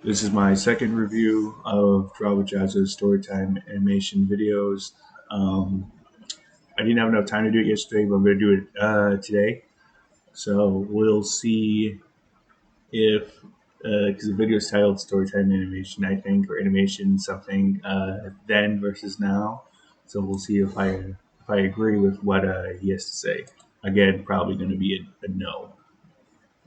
This is my second review of Travel Jazz's Storytime animation videos. Um, I didn't have enough time to do it yesterday, but I'm going to do it today. So we'll see if, because the video is titled Storytime Animation, I think, or Animation something, then versus now. So we'll see if I agree with what he has to say. Again, probably going to be a no.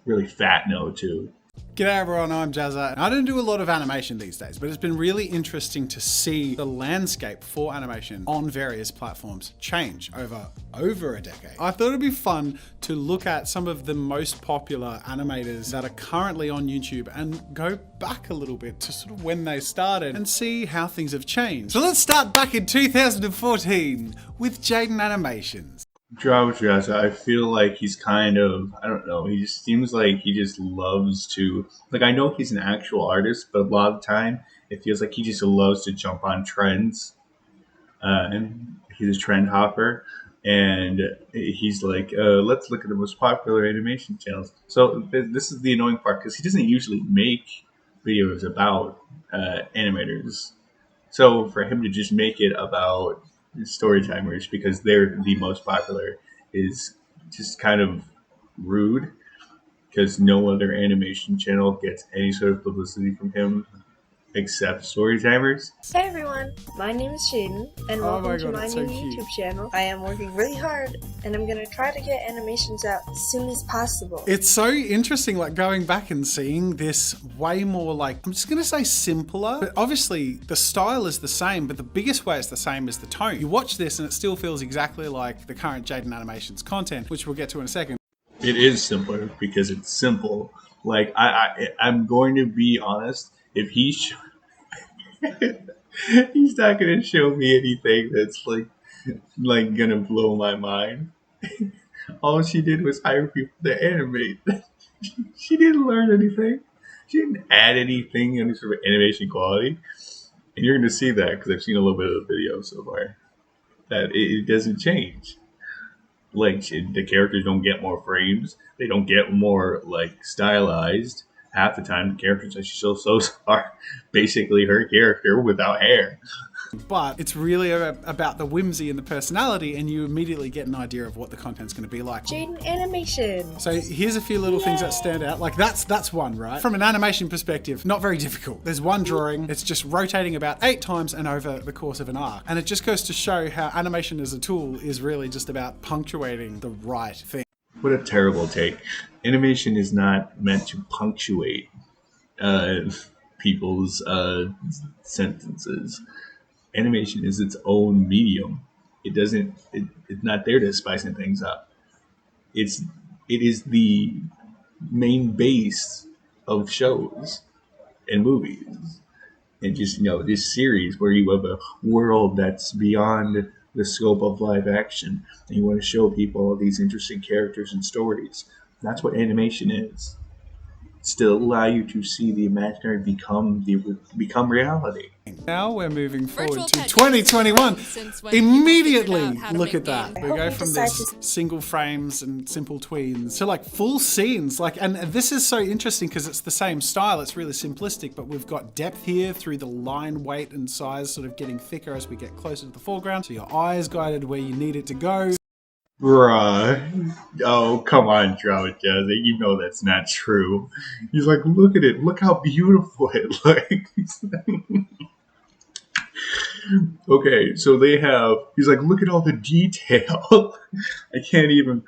Really fat no, too. G'day everyone, I'm Jazza. I don't do a lot of animation these days, but it's been really interesting to see the landscape for animation on various platforms change over a decade. I thought it'd be fun to look at some of the most popular animators that are currently on YouTube and go back a little bit to sort of when they started and see how things have changed. So let's start back in 2014 with Jaden Animations. Drowsy, I feel like he's kind of, I don't know, he just seems like he just loves to, like, I know he's an actual artist, but a lot of the time it feels like he just loves to jump on trends. And he's a trend hopper. And he's like, let's look at the most popular animation channels. So this is the annoying part because he doesn't usually make videos about animators. So for him to just make it about story timers because they're the most popular is just kind of rude because no other animation channel gets any sort of publicity from him except story timers. Hey everyone, my name is Shaden, and Oh my welcome to God, my it's new so cute. YouTube channel. I am working really hard, and I'm gonna try to get animations out as soon as possible. It's so interesting, like going back and seeing this way more like, I'm just gonna say simpler, but obviously the style is the same, but the biggest way it's the same is the tone. You watch this and it still feels exactly like the current Jaden Animations content, which we'll get to in a second. It is simpler because it's simple. Like I'm going to be honest. If he's not going to show me anything that's like gonna blow my mind. All she did was hire people to animate. She didn't learn anything. She didn't add anything, any sort of animation quality. And you're going to see that because I've seen a little bit of the video so far. That it doesn't change. Like the characters don't get more frames. They don't get more like stylized. Half the time, the characters that she shows are basically her character without hair. But it's really about the whimsy and the personality, and you immediately get an idea of what the content's going to be like. Jaden Animation! So here's a few little things that stand out. Like that's one, right? From an animation perspective, not very difficult. There's one drawing. It's just rotating about 8 times and over the course of an arc. And it just goes to show how animation as a tool is really just about punctuating the right thing. What a terrible take. Animation is not meant to punctuate uh, people's sentences. Animation is its own medium. It doesn't. It's not there to spicing things up. It's it is the main base of shows and movies, and just this series where you have a world that's beyond the scope of live action, and you want to show people all these interesting characters and stories. That's what animation is. Still allow you to see the imaginary become reality. Now we're moving forward Virtual to pet 2021. since when people Immediately figured out how to look make at that. games. We hope go you from decide this single frames and simple tweens to like full scenes. Like, and this is so interesting because it's the same style. It's really simplistic, but we've got depth here through the line weight and size sort of getting thicker as we get closer to the foreground. So your eye is guided where you need it to go. Bruh. Oh, come on, Drama Jazzy. You know that's not true. He's like, look at it. Look how beautiful it looks. Okay, so he's like, look at all the detail. I can't even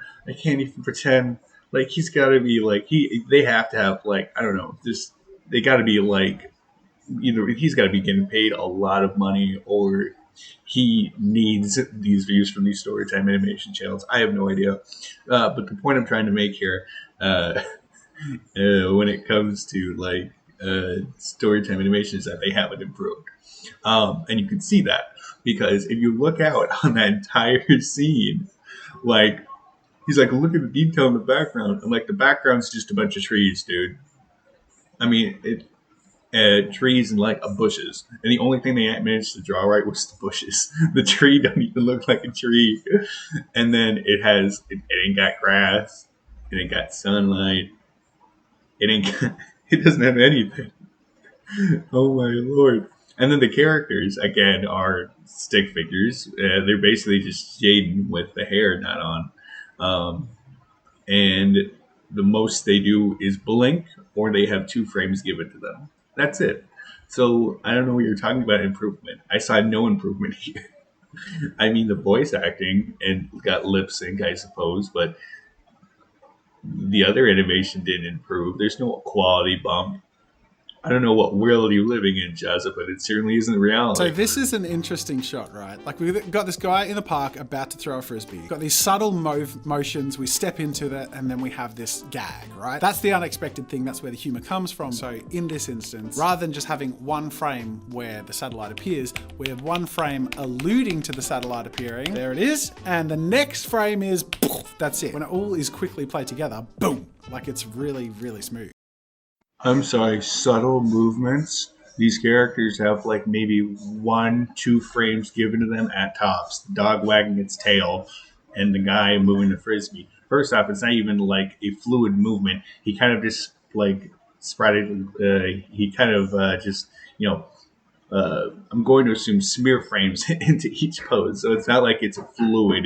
pretend like he's gotta be like they have to have like, I don't know, just they gotta be like, either he's gotta be getting paid a lot of money or he needs these views from these storytime animation channels. I have no idea. But the point I'm trying to make here, when it comes to like storytime animation, is that they haven't improved. And you can see that because if you look out on that entire scene, like he's like, look at the detail in the background, and like the background's just a bunch of trees, dude. I mean, trees and like bushes, and the only thing they managed to draw right was the bushes. The tree don't even look like a tree, and then it ain't got grass, it ain't got sunlight, it ain't got, it doesn't have anything. Oh my lord! And then the characters again are stick figures. They're basically just Jaden with the hair not on, um, and the most they do is blink, or they have two frames given to them. That's it. So I don't know what you're talking about improvement. I saw no improvement here. I mean, the voice acting and got lip sync, I suppose, but the other animation didn't improve. There's no quality bump. I don't know what world you're living in, Jazza, but it certainly isn't So reality. this is an interesting shot, right? Like we've got this guy in the park about to throw a frisbee. Got these subtle motions, we step into that, and then we have this gag, right? That's the unexpected thing, that's where the humor comes from. So in this instance, rather than just having one frame where the satellite appears, we have one frame alluding to the satellite appearing. There it is. And the next frame is, that's it. When it all is quickly played together, boom, like it's really, really smooth. I'm sorry, subtle movements. These characters have like maybe one, two frames given to them at tops. The dog wagging its tail and the guy moving the frisbee. First off, it's not even like a fluid movement. He kind of just like spread he kind of just, you know, I'm going to assume smear frames into each pose. So it's not like it's fluid.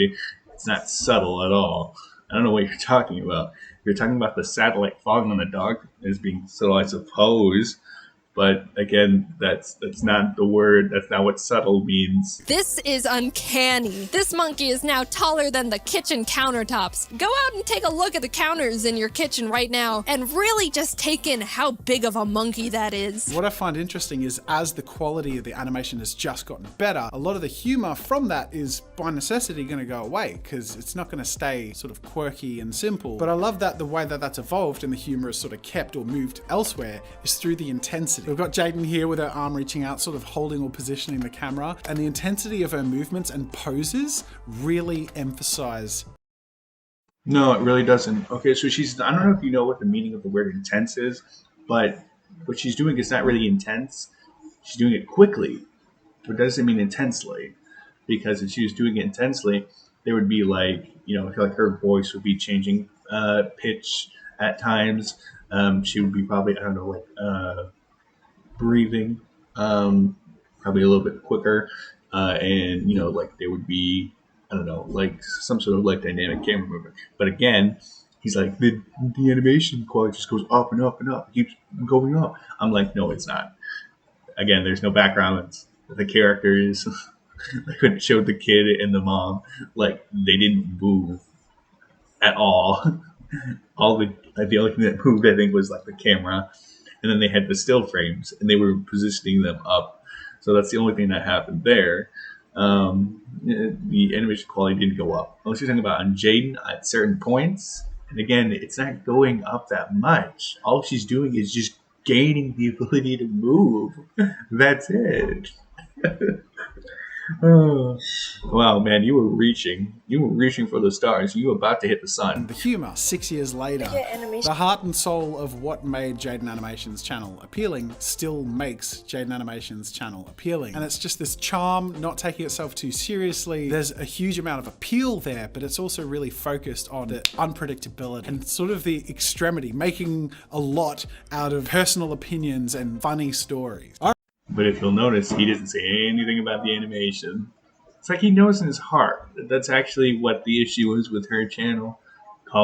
It's not subtle at all. I don't know what you're talking about. You're talking about the satellite falling on the dog as being subtle, I suppose. But again, that's not the word. That's not what subtle means. This is uncanny. This monkey is now taller than the kitchen countertops. Go out and take a look at the counters in your kitchen right now and really just take in how big of a monkey that is. What I find interesting is as the quality of the animation has just gotten better, a lot of the humor from that is by necessity going to go away because it's not going to stay sort of quirky and simple. But I love that the way that that's evolved and the humor is sort of kept or moved elsewhere is through the intensity. We've got Jaden here with her arm reaching out, sort of holding or positioning the camera, and the intensity of her movements and poses really emphasize. No, it really doesn't. Okay, so she's, I don't know if you know what the meaning of the word intense is, but what she's doing is not really intense. She's doing it quickly, but it doesn't mean intensely. Because if she was doing it intensely, there would be like, you know, like her voice would be changing pitch at times. She would be probably, I don't know, like breathing probably a little bit quicker. And, you know, like there would be, I don't know, like some sort of like dynamic camera movement. But again, he's like, the animation quality just goes up and up and up. It keeps going up. I'm like, no, it's not. Again, there's no background. The characters, like when it showed the kid and the mom, like they didn't move at all. All the only thing that moved, I think, was like the camera, and then they had the still frames, and they were positioning them up. So that's the only thing that happened there. The animation quality didn't go up. Unless you're talking about on Jaden at certain points, and again, it's not going up that much. All she's doing is just gaining the ability to move. That's it. Oh, wow, man, you were reaching. You were reaching for the stars. You were about to hit the sun. The humor 6 years later, Yeah, animation. the heart and soul of what made Jaden Animation's channel appealing still makes Jaden Animation's channel appealing. And it's just this charm, not taking itself too seriously. There's a huge amount of appeal there, but it's also really focused on the unpredictability and sort of the extremity, making a lot out of personal opinions and funny stories. But if you'll notice, he doesn't say anything about the animation. It's like he knows in his heart that that's actually what the issue is with her channel,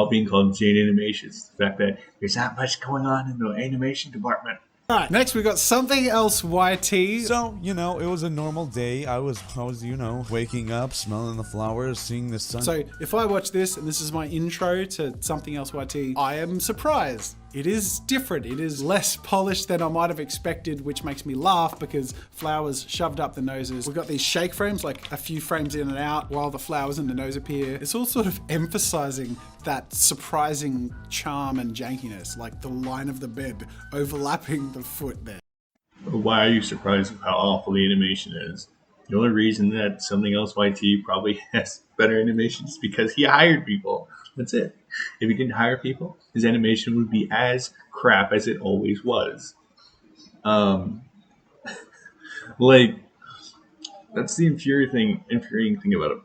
being called Jane Animations. The fact that there's not much going on in the animation department. Alright, next we got something else YT. So, you know, it was a normal day. I was, you know, waking up, smelling the flowers, seeing the sun. So if I watch this and this is my intro to something else YT, I am surprised. It is different. It is less polished than I might have expected, which makes me laugh because flowers shoved up the noses. We've got these shake frames, like a few frames in and out while the flowers and the nose appear. It's all sort of emphasizing that surprising charm and jankiness, like the line of the bed overlapping the foot there. Why are you surprised with how awful the animation is? The only reason that something else YT probably has better animation is because he hired people. That's it. If he didn't hire people, his animation would be as crap as it always was. Like, that's the infuriating thing about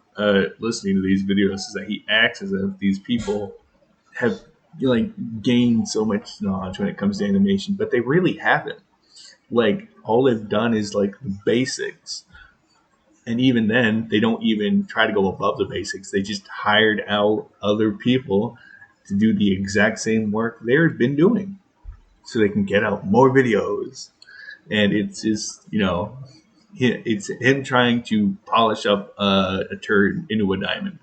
listening to these videos is that he acts as if these people have, you know, like gained so much knowledge when it comes to animation, but they really haven't. like all they've done is like the basics, and even then they don't even try to go above the basics. They just hired out other people to do the exact same work they've been doing, so they can get out more videos. And it's just, it's him trying to polish up a turd into a diamond.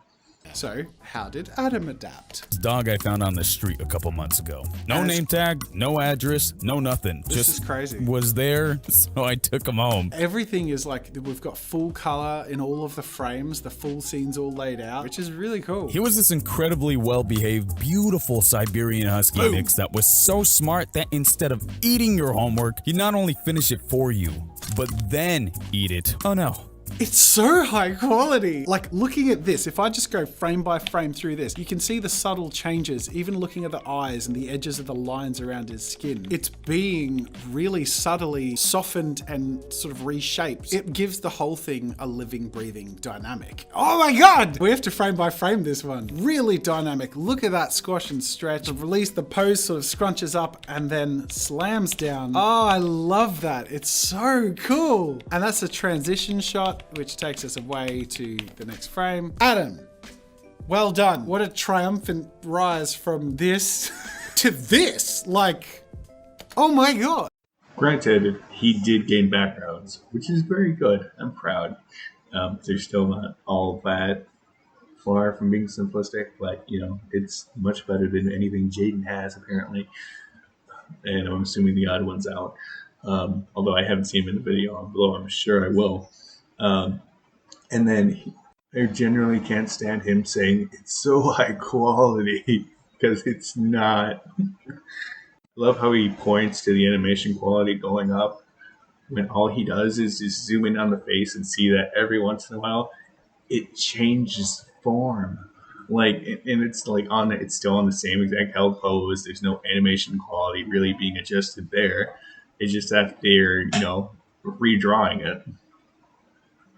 So, how did Adam adapt? This dog I found on the street a couple months ago. No As- name tag, no address, no nothing. This Just is crazy. was there, so I took him home. Everything is like, we've got full color in all of the frames, the full scene's all laid out, which is really cool. He was this incredibly well-behaved, beautiful Siberian Husky mix that was so smart that instead of eating your homework, he'd not only finish it for you, but then eat it. Oh no. It's so high quality. Like, looking at this, if I just go frame by frame through this, you can see the subtle changes, even looking at the eyes and the edges of the lines around his skin. It's being really subtly softened and sort of reshaped. It gives the whole thing a living, breathing dynamic. Oh my God! We have to frame by frame this one. Really dynamic. Look at that squash and stretch. Release, the pose sort of scrunches up and then slams down. Oh, I love that. It's so cool. And that's a transition shot, which takes us away to the next frame. Adam, well done. What a triumphant rise from this to this. Like, oh my God. Granted, he did gain backgrounds, which is very good. I'm proud. They're still not all that far from being simplistic, but it's much better than anything Jaden has apparently. And I'm assuming the odd one's out. Although I haven't seen him in the video, although I'm sure I will. And then I generally can't stand him saying it's so high quality, because it's not. I love how he points to the animation quality going up when all he does is just zoom in on the face and see that every once in a while it changes form. Like, and it's like it's still on the same exact held pose. There's no animation quality really being adjusted there. It's just that they're, redrawing it.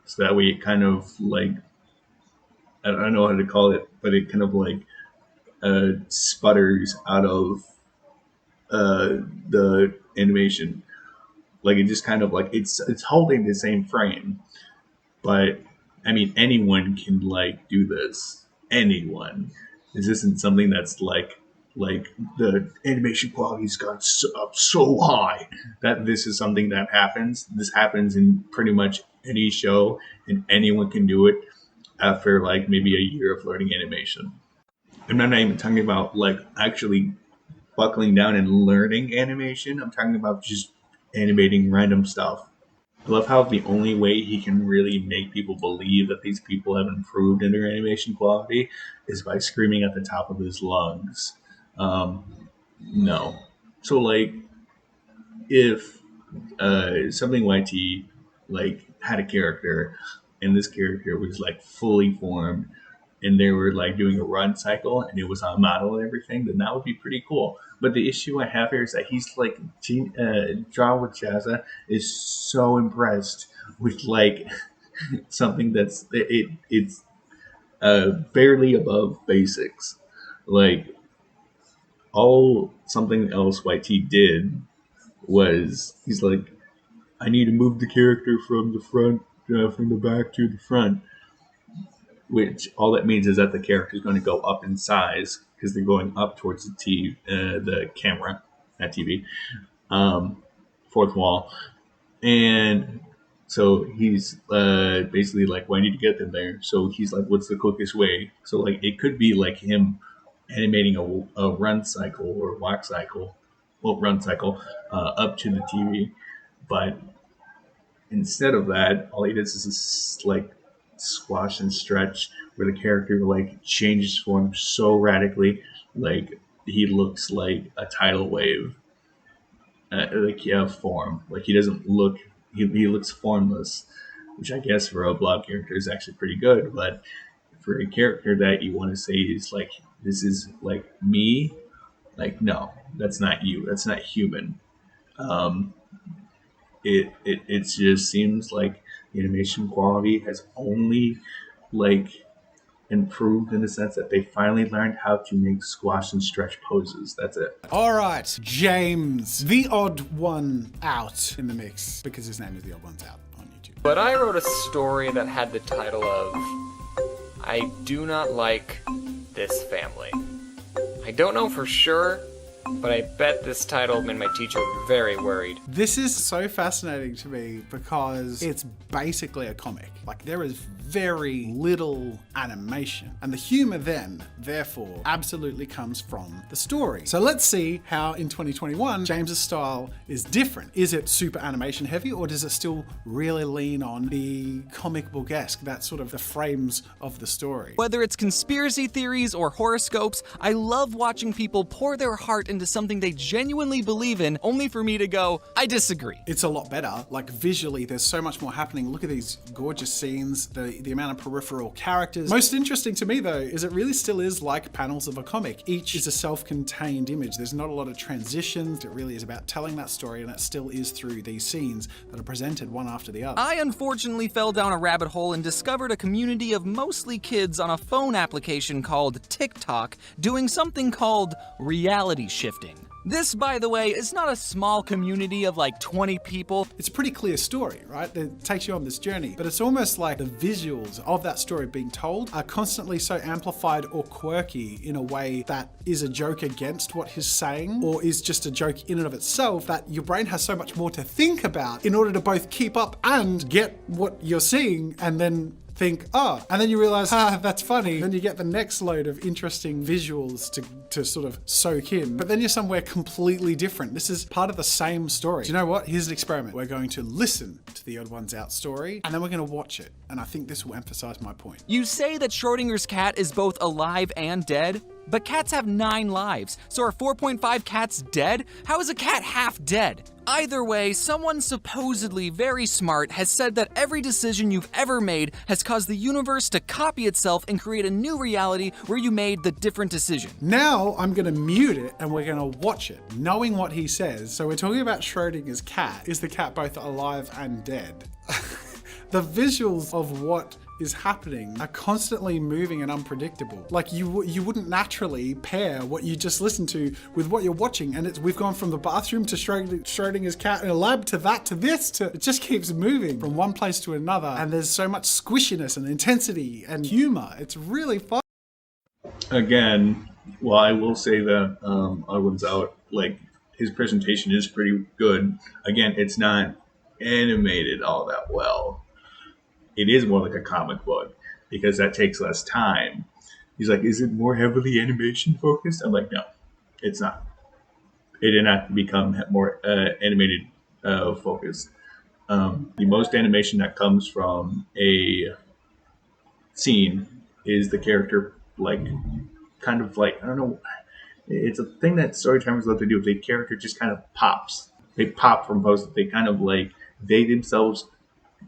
So that way it kind of like, I don't know how to call it, but it kind of like sputters out of the animation. Like, it just kind of like, it's holding the same frame. But, I mean, anyone can like do this. Anyone. This isn't something that's like the animation quality's gone up so high that this is something that happens. This happens in pretty much any show, and anyone can do it after like maybe a year of learning animation. I'm not even talking about like actually buckling down and learning animation. I'm talking about just animating random stuff. I love how the only way he can really make people believe that these people have improved in their animation quality is by screaming at the top of his lungs. No. So like, if something YT like had a character, and this character was like fully formed, and they were like doing a run cycle, and it was on model and everything, then that would be pretty cool. But the issue I have here is that he's like, John with Jazza is so impressed with like something that's it's barely above basics. Like, all something else YT did was he's like, I need to move the character from the front, from the back to the front. Which all that means is that the character is going to go up in size because they're going up towards the camera, not TV, fourth wall. And so he's basically like, well, I need to get them there. So he's like, what's the quickest way? So like, it could be like him animating a run cycle or walk cycle, run cycle up to the TV. But instead of that, all he does is this like squash and stretch where the character like changes form so radically, like he looks like a tidal wave. Like, form. Like, he doesn't look. He looks formless, which I guess for a blob character is actually pretty good. But for a character that you want to say is like, this is like me, like, no, that's not you. That's not human. It just seems like the animation quality has only like improved in the sense that they finally learned how to make squash and stretch poses. That's it. All right, James, the odd one out in the mix, because his name is the odd one's out on YouTube. But I wrote a story that had the title of I Do Not Like This Family. I don't know for sure, but I bet this title made my teacher very worried. This is so fascinating to me because it's basically a comic. Like, there is very little animation. And the humor then, therefore, absolutely comes from the story. So let's see how in 2021, James's style is different. Is it super animation heavy, or does it still really lean on the comic book-esque, that sort of the frames of the story? Whether it's conspiracy theories or horoscopes, I love watching people pour their heart into something they genuinely believe in, only for me to go, I disagree. It's a lot better. Like, visually, there's so much more happening. Look at these gorgeous scenes, the amount of peripheral characters. Most interesting to me, though, is it really still is like panels of a comic. Each is a self-contained image. There's not a lot of transitions. It really is about telling that story, and it still is through these scenes that are presented one after the other. I unfortunately fell down a rabbit hole and discovered a community of mostly kids on a phone application called TikTok doing something called reality shifting. This, by the way, is not a small community of like 20 people. It's a pretty clear story, right? That takes you on this journey, but it's almost like the visuals of that story being told are constantly so amplified or quirky in a way that is a joke against what he's saying, or is just a joke in and of itself, that your brain has so much more to think about in order to both keep up and get what you're seeing, and then think, oh, and then you realize, that's funny. Then you get the next load of interesting visuals to sort of soak in. But then you're somewhere completely different. This is part of the same story. Do you know what? Here's an experiment. We're going to listen to the Odd Ones Out story, and then we're going to watch it. And I think this will emphasize my point. You say that Schrodinger's cat is both alive and dead, but cats have 9 lives, so are 4.5 cats dead? How is a cat half dead? Either way, someone supposedly very smart has said that every decision you've ever made has caused the universe to copy itself and create a new reality where you made the different decision. Now I'm going to mute it and we're going to watch it, knowing what he says. So we're talking about Schrodinger's cat. Is the cat both alive and dead? The visuals of what is happening are constantly moving and unpredictable. Like, you wouldn't naturally pair what you just listened to with what you're watching, and we've gone from the bathroom to Schrodinger's cat in a lab to that to this to it just keeps moving from one place to another, and there's so much squishiness and intensity and humor. It's really fun. Again, well, I will say that Odd One's Out, like, his presentation is pretty good. Again, it's not animated all that well. It is more like a comic book because that takes less time. He's like, is it more heavily animation focused? I'm like, no, it's not. It did not become more animated focused. The most animation that comes from a scene is the character, like, kind of like, I don't know, it's a thing that storytellers love to do. The character just kind of pops. They pop from poses. They kind of like, they themselves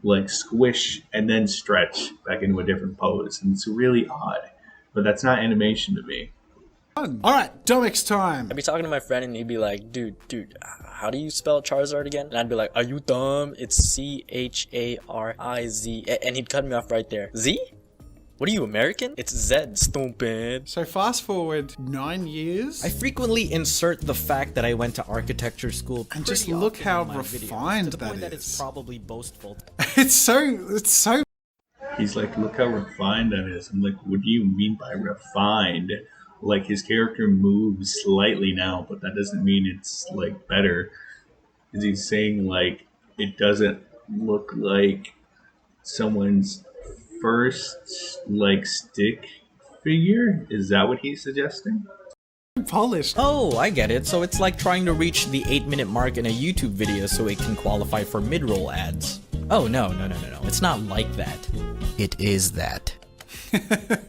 like squish and then stretch back into a different pose, and it's really odd, but that's not animation to me. All right, Domic's time. I'd be talking to my friend and he'd be like, dude, how do you spell Charizard again? And I'd be like, are you dumb? It's Chariz. And he'd cut me off right there. Z? What are you, American? It's Z, stupid. So fast forward 9 years. I frequently insert the fact that I went to architecture school. And just look how refined that is. It's probably boastful. It's so. He's like, look how refined that is. I'm like, what do you mean by refined? Like, his character moves slightly now, but that doesn't mean it's like better. Is he saying like it doesn't look like someone's first like stick figure? Is that what he's suggesting? Polished. Oh, I get it. So it's like trying to reach the 8-minute mark in a YouTube video so it can qualify for mid-roll ads. Oh, no. It's not like that. It is that.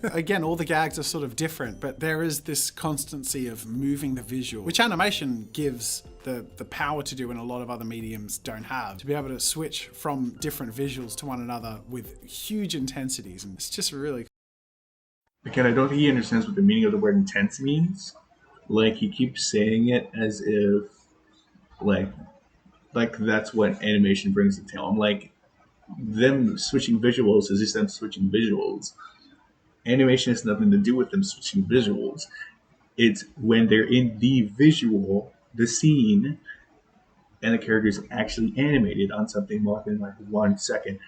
Again, all the gags are sort of different, but there is this constancy of moving the visual, which animation gives the power to do and a lot of other mediums don't have. To be able to switch from different visuals to one another with huge intensities, and it's just really... Again, I don't think he understands what the meaning of the word intense means. Like, he keeps saying it as if, like that's what animation brings to the tale. I'm like, them switching visuals is just them switching visuals. Animation has nothing to do with them switching visuals. It's when they're in the visual, the scene, and the character is actually animated on something more than like 1 second,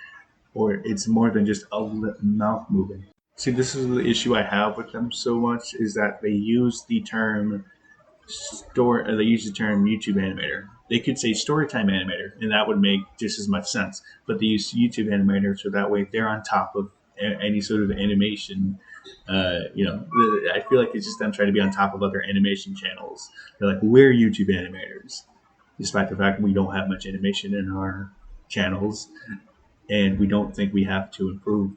or it's more than just a mouth moving. See, this is the issue I have with them so much is that they use the term they use the term YouTube animator. They could say Storytime animator, and that would make just as much sense. But they use YouTube animator so that way they're on top of any sort of animation. I feel like it's just them trying to be on top of other animation channels. They're like, we're YouTube animators, despite the fact we don't have much animation in our channels, and we don't think we have to improve.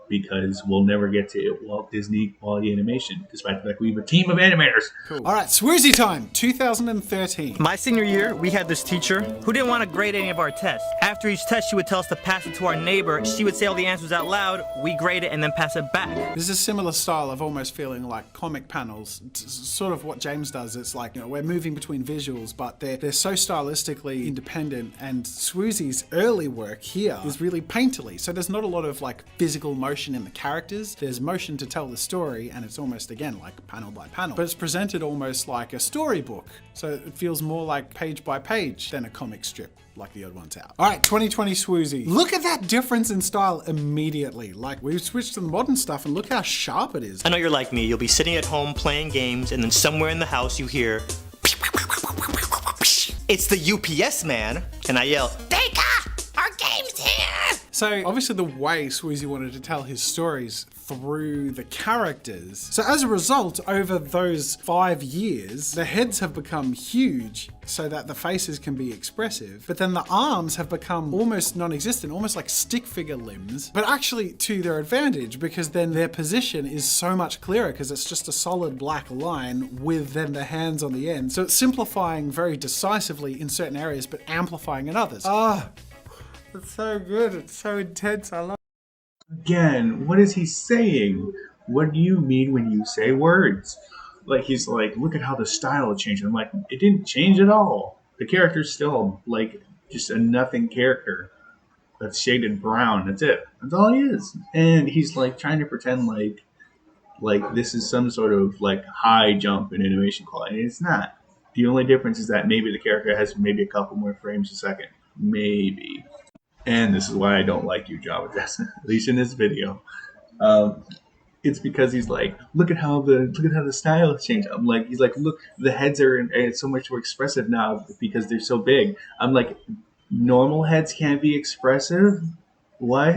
Because we'll never get to Walt Disney quality animation, despite the fact we have a team of animators. Cool. All right, Swoozy time, 2013. My senior year, we had this teacher who didn't want to grade any of our tests. After each test, she would tell us to pass it to our neighbor. She would say all the answers out loud, we grade it, and then pass it back. There's a similar style of almost feeling like comic panels. It's sort of what James does. It's like, we're moving between visuals, but they're so stylistically independent, and Swoozy's early work here is really painterly. So there's not a lot of like physical motion in the characters. There's motion to tell the story, and it's almost, again, like panel by panel. But it's presented almost like a storybook. So it feels more like page by page than a comic strip, like the odd ones out. All right, 2020 Swoozy. Look at that difference in style immediately. Like, we've switched to the modern stuff, and look how sharp it is. I know you're like me. You'll be sitting at home playing games, and then somewhere in the house you hear, it's the UPS man, and I yell, Deka, our game's here! So obviously the way Swoozy wanted to tell his stories through the characters. So as a result, over those 5 years, the heads have become huge so that the faces can be expressive, but then the arms have become almost non-existent, almost like stick figure limbs, but actually to their advantage, because then their position is so much clearer because it's just a solid black line with then the hands on the end. So it's simplifying very decisively in certain areas, but amplifying in others. It's so good. It's so intense. I love it. Again, what is he saying? What do you mean when you say words? Like, he's like, look at how the style changed. I'm like, it didn't change at all. The character's still like just a nothing character that's shaded brown. That's it. That's all he is. And he's like trying to pretend like this is some sort of like high jump in animation quality. And it's not. The only difference is that maybe the character has maybe a couple more frames a second. Maybe. And this is why I don't like you, Java Jess, at least in this video. It's because he's like, look at how the style has changed. I'm like, he's like, look, the heads are so much more expressive now because they're so big. I'm like, normal heads can't be expressive? What?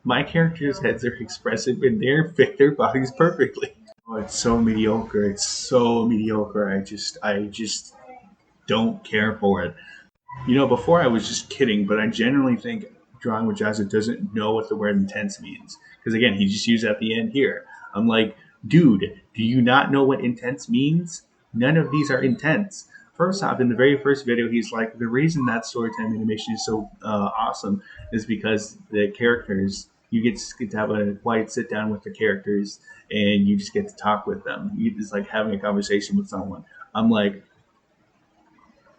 My characters' heads are expressive and they fit their bodies perfectly. Oh, it's so mediocre. It's so mediocre. I just don't care for it. Before I was just kidding, but I genuinely think Drawing with Jazza doesn't know what the word intense means. Because again, he just used it at the end here. I'm like, dude, do you not know what intense means? None of these are intense. First off, in the very first video, he's like, the reason that Storytime animation is so awesome is because the characters, you get to have a quiet sit down with the characters and you just get to talk with them. It's like having a conversation with someone. I'm like,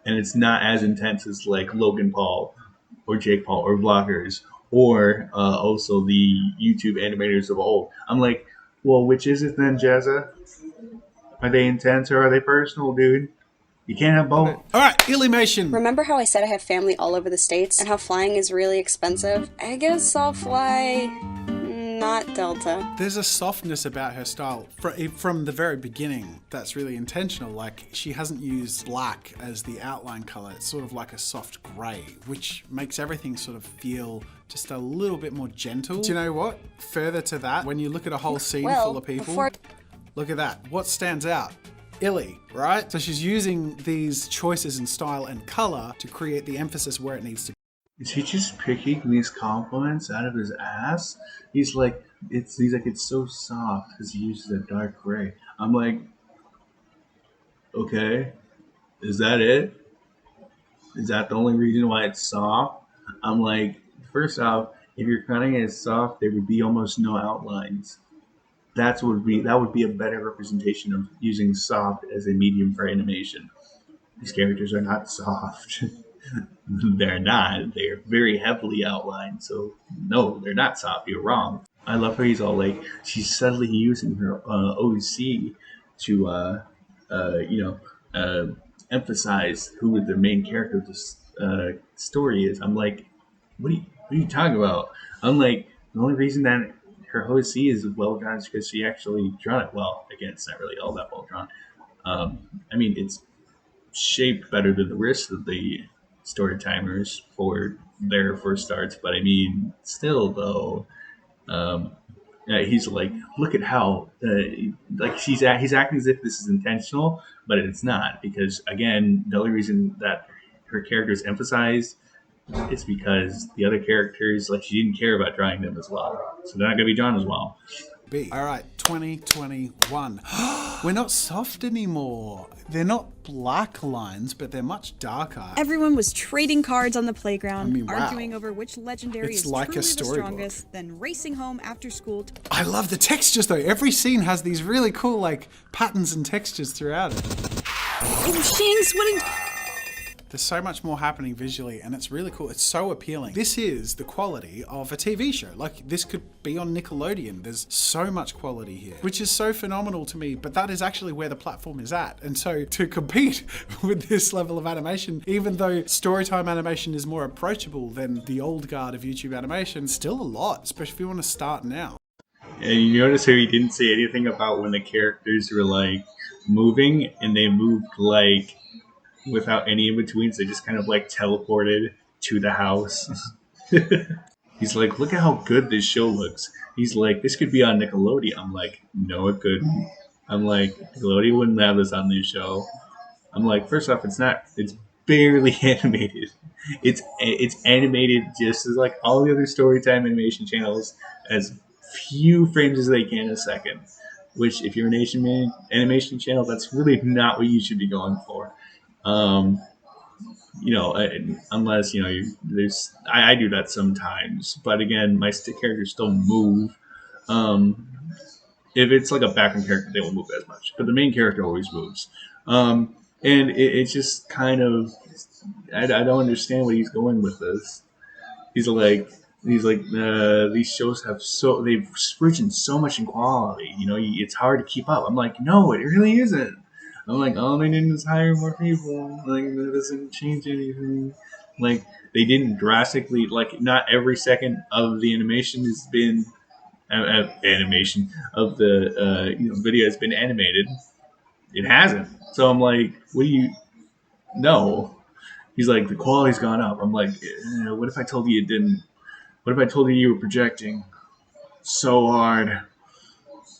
and it's not as intense as like Logan Paul or Jake Paul or vloggers or also the YouTube animators of old. I'm like, well, which is it then, Jazza? Are they intense or are they personal, dude? You can't have both. All right, Illymation. Remember how I said I have family all over the States and how flying is really expensive? I guess I'll fly not Delta. There's a softness about her style from the very beginning that's really intentional. Like, she hasn't used black as the outline color. It's sort of like a soft gray, which makes everything sort of feel just a little bit more gentle. Do you know what? Further to that, when you look at a whole scene full of people, look at that. What stands out? Illy, right? So she's using these choices in style and color to create the emphasis where it needs to be. Is he just picking these compliments out of his ass? He's like, it's so soft because he uses a dark gray. I'm like, okay, is that it? Is that the only reason why it's soft? I'm like, first off, if you're cutting it as soft, there would be almost no outlines. That would be a better representation of using soft as a medium for animation. These characters are not soft. They're not. They're very heavily outlined. So no, they're not soft. You're wrong. I love how he's all like she's subtly using her OC to you know emphasize who the main character of this story is. I'm like, what are you talking about? I'm like, the only reason that her OC is well drawn is because she actually drawn it well. Again, it's not really all that well drawn. I mean, it's shaped better than the rest of the story timers for their first starts, but I mean, still though, um, he's like, look at how like he's acting as if this is intentional, but it's not because again, the only reason that her character is emphasized is because the other characters like she didn't care about drawing them as well, so they're not going to be drawn as well. All right, 2021. We're not soft anymore. They're not black lines, but they're much darker. Everyone was trading cards on the playground, I mean, wow. arguing over which legendary It's is like a truly the storybook. strongest, then racing home after school. I love the textures though. Every scene has these really cool like patterns and textures throughout it. Oh, Shanks, what a... There's so much more happening visually and it's really cool. It's so appealing. This is the quality of a TV show. Like this could be on Nickelodeon. There's so much quality here, which is so phenomenal to me, but that is actually where the platform is at. And so to compete with this level of animation, even though Storytime animation is more approachable than the old guard of YouTube animation, still a lot, especially if you want to start now. And you notice how he didn't say anything about when the characters were like moving and they moved like without any in betweens. They just kind of like teleported to the house. He's like, look at how good this show looks. He's like, this could be on Nickelodeon. I'm like, no, it couldn't. I'm like, Nickelodeon wouldn't have this on this show. I'm like, first off, it's not. It's barely animated. It's animated just as like all the other Storytime animation channels, as few frames as they can a second. Which, if you're an animation channel, that's really not what you should be going for. You know, unless you know, I do that sometimes, but again, my stick characters still move. Um, if it's like a background character, they won't move as much, but the main character always moves. And it's just kind of, I don't understand what he's going with this. He's like, these shows have they've risen so much in quality. You know, it's hard to keep up. I'm like, no, it really isn't. I'm like, all they did is hire more people. Like, that doesn't change anything. Like, they didn't drastically, like, not every second of the animation has been, animation of the video has been animated. It hasn't. So I'm like, what do you, no. He's like, the quality's gone up. I'm like, what if I told you it didn't? What if I told you you were projecting so hard?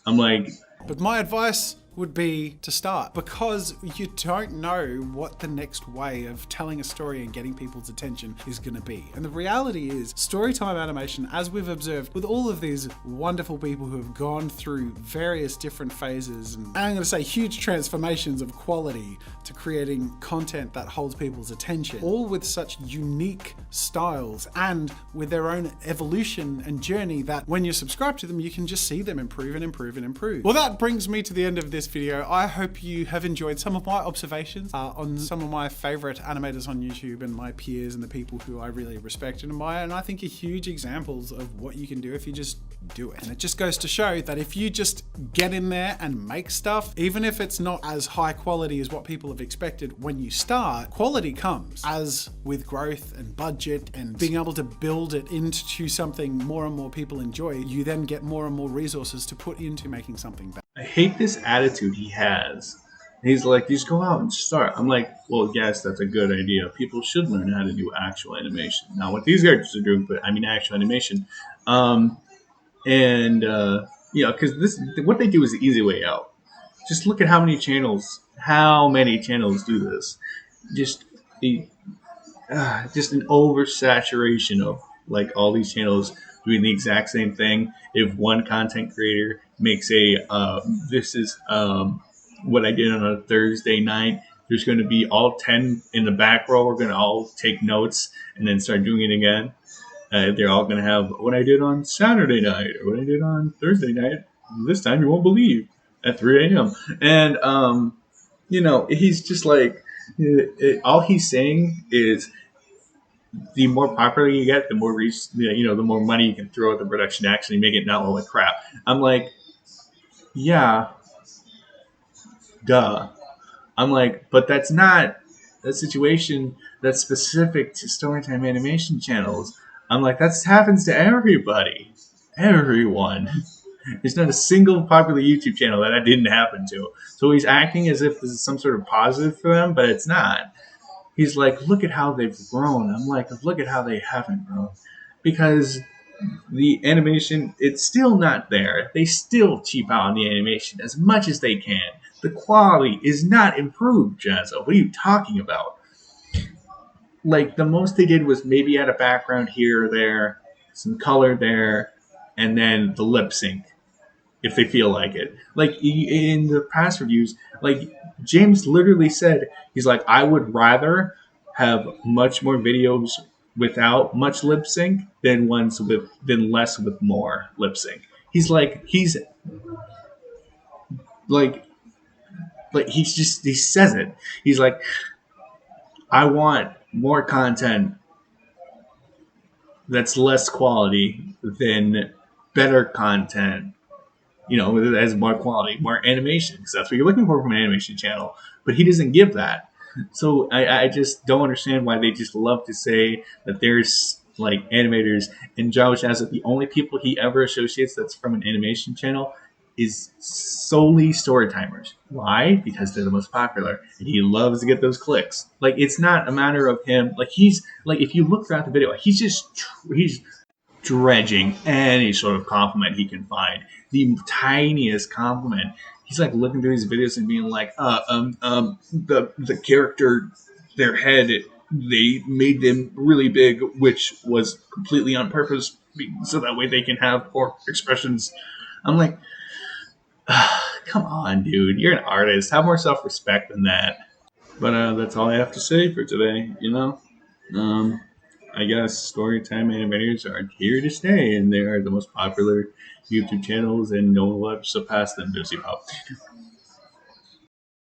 I'm like, but my advice would be to start, because you don't know what the next way of telling a story and getting people's attention is going to be. And the reality is, Storytime animation, as we've observed with all of these wonderful people who have gone through various different phases and I'm going to say huge transformations of quality to creating content that holds people's attention, all with such unique styles and with their own evolution and journey that when you subscribe to them, you can just see them improve and improve and improve. Well, that brings me to the end of this video. I hope you have enjoyed some of my observations on some of my favorite animators on YouTube and my peers and the people who I really respect and admire, and I think are huge examples of what you can do if you just do it. And it just goes to show that if you just get in there and make stuff, even if it's not as high quality as what people have expected when you start, quality comes. As with growth and budget and being able to build it into something more and more people enjoy, you then get more and more resources to put into making something better. I hate this attitude he has. He's like, just go out and start. I'm like, well, yes, that's a good idea. People should learn how to do actual animation. Not what these characters are doing, but I mean actual animation. Because what they do is the easy way out. Just look at how many channels do this. Just an oversaturation of like all these channels doing the exact same thing. If one content creator makes this is what I did on a Thursday night, there's going to be all 10 in the back row. We're going to all take notes and then start doing it again. They're all going to have what I did on Saturday night or what I did on Thursday night. This time you won't believe at 3 a.m. And, he's just like, all he's saying is the more popular you get, the more the more money you can throw at the production to actually make it not look like crap. I'm like, yeah, duh. I'm like, but that's not a situation that's specific to Storytime animation channels. I'm like, that happens to everybody, everyone. There's not a single popular YouTube channel that didn't happen to. So he's acting as if this is some sort of positive for them, but it's not. He's like, look at how they've grown. I'm like, look at how they haven't grown. Because the animation, it's still not there. They still cheap out on the animation as much as they can. The quality is not improved, Jazza. What are you talking about? Like, the most they did was maybe add a background here or there, some color there, and then the lip sync if they feel like it. Like in the past reviews, like James literally said, he's like, I would rather have much more videos without much lip sync than less with more lip sync. He's like he says it. He's like, I want more content that's less quality than better content, that has more quality, more animation, because that's what you're looking for from an animation channel. But he doesn't give that. So I just don't understand why they just love to say that there's like animators, and Josh as the only people he ever associates that's from an animation channel is solely story timers. Why? Because they're the most popular, and he loves to get those clicks. Like, it's not a matter of him. Like, he's like, if you look throughout the video, he's dredging any sort of compliment he can find. The tiniest compliment. He's like looking through these videos and being like, the character, their head, they made them really big, which was completely on purpose, so that way they can have more expressions. I'm like, come on, dude, you're an artist. Have more self-respect than that. But that's all I have to say for today. I guess Storytime Animators are here to stay, and they are the most popular YouTube channels, and no one will ever surpass them, Lucy Pop.